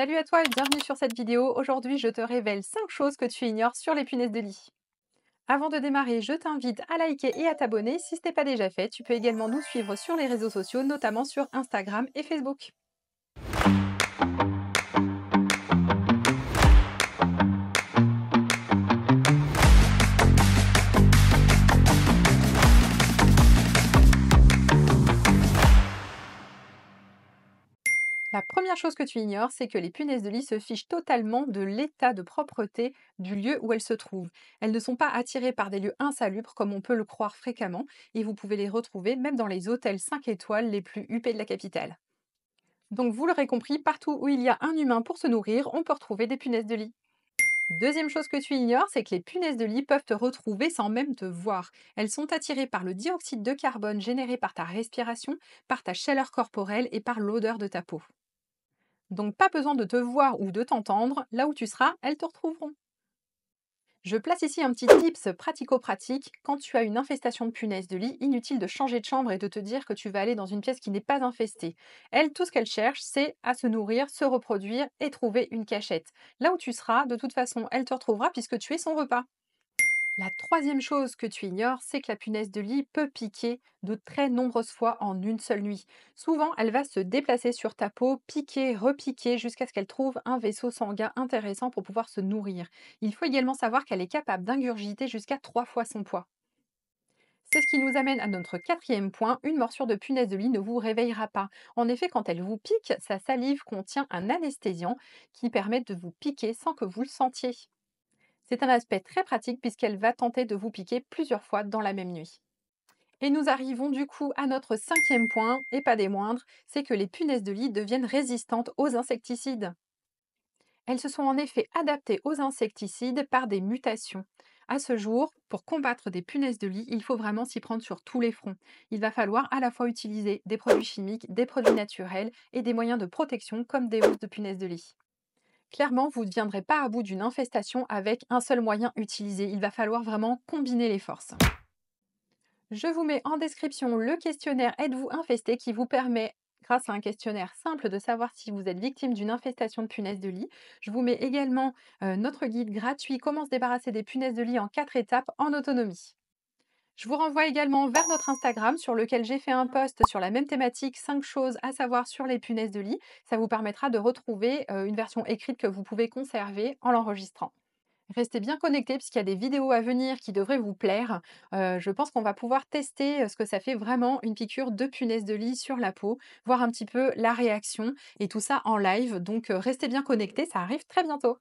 Salut à toi et bienvenue sur cette vidéo. Aujourd'hui, je te révèle 5 choses que tu ignores sur les punaises de lit. Avant de démarrer, je t'invite à liker et à t'abonner si ce n'est pas déjà fait. Tu peux également nous suivre sur les réseaux sociaux, notamment sur Instagram et Facebook. La première chose que tu ignores, c'est que les punaises de lit se fichent totalement de l'état de propreté du lieu où elles se trouvent. Elles ne sont pas attirées par des lieux insalubres comme on peut le croire fréquemment, et vous pouvez les retrouver même dans les hôtels 5 étoiles les plus huppés de la capitale. Donc vous l'aurez compris, partout où il y a un humain pour se nourrir, on peut retrouver des punaises de lit. Deuxième chose que tu ignores, c'est que les punaises de lit peuvent te retrouver sans même te voir. Elles sont attirées par le dioxyde de carbone généré par ta respiration, par ta chaleur corporelle et par l'odeur de ta peau. Donc pas besoin de te voir ou de t'entendre, là où tu seras, elles te retrouveront. Je place ici un petit tips pratico-pratique. Quand tu as une infestation de punaises de lit, inutile de changer de chambre et de te dire que tu vas aller dans une pièce qui n'est pas infestée. Elles, tout ce qu'elles cherchent, c'est à se nourrir, se reproduire et trouver une cachette. Là où tu seras, de toute façon, elle te retrouvera puisque tu es son repas. La troisième chose que tu ignores, c'est que la punaise de lit peut piquer de très nombreuses fois en une seule nuit. Souvent, elle va se déplacer sur ta peau, piquer, repiquer, jusqu'à ce qu'elle trouve un vaisseau sanguin intéressant pour pouvoir se nourrir. Il faut également savoir qu'elle est capable d'ingurgiter jusqu'à 3 fois son poids. C'est ce qui nous amène à notre quatrième point, une morsure de punaise de lit ne vous réveillera pas. En effet, quand elle vous pique, sa salive contient un anesthésiant qui permet de vous piquer sans que vous le sentiez. C'est un aspect très pratique puisqu'elle va tenter de vous piquer plusieurs fois dans la même nuit. Et nous arrivons du coup à notre cinquième point, et pas des moindres, c'est que les punaises de lit deviennent résistantes aux insecticides. Elles se sont en effet adaptées aux insecticides par des mutations. À ce jour, pour combattre des punaises de lit, il faut vraiment s'y prendre sur tous les fronts. Il va falloir à la fois utiliser des produits chimiques, des produits naturels et des moyens de protection comme des housses de punaises de lit. Clairement, vous ne viendrez pas à bout d'une infestation avec un seul moyen utilisé. Il va falloir vraiment combiner les forces. Je vous mets en description le questionnaire Êtes-vous infesté qui vous permet, grâce à un questionnaire simple, de savoir si vous êtes victime d'une infestation de punaises de lit. Je vous mets également notre guide gratuit Comment se débarrasser des punaises de lit en 4 étapes en autonomie. Je vous renvoie également vers notre Instagram sur lequel j'ai fait un post sur la même thématique, 5 choses à savoir sur les punaises de lit. Ça vous permettra de retrouver une version écrite que vous pouvez conserver en l'enregistrant. Restez bien connectés puisqu'il y a des vidéos à venir qui devraient vous plaire. Je pense qu'on va pouvoir tester ce que ça fait vraiment une piqûre de punaise de lit sur la peau, voir un petit peu la réaction et tout ça en live. Donc restez bien connectés, ça arrive très bientôt.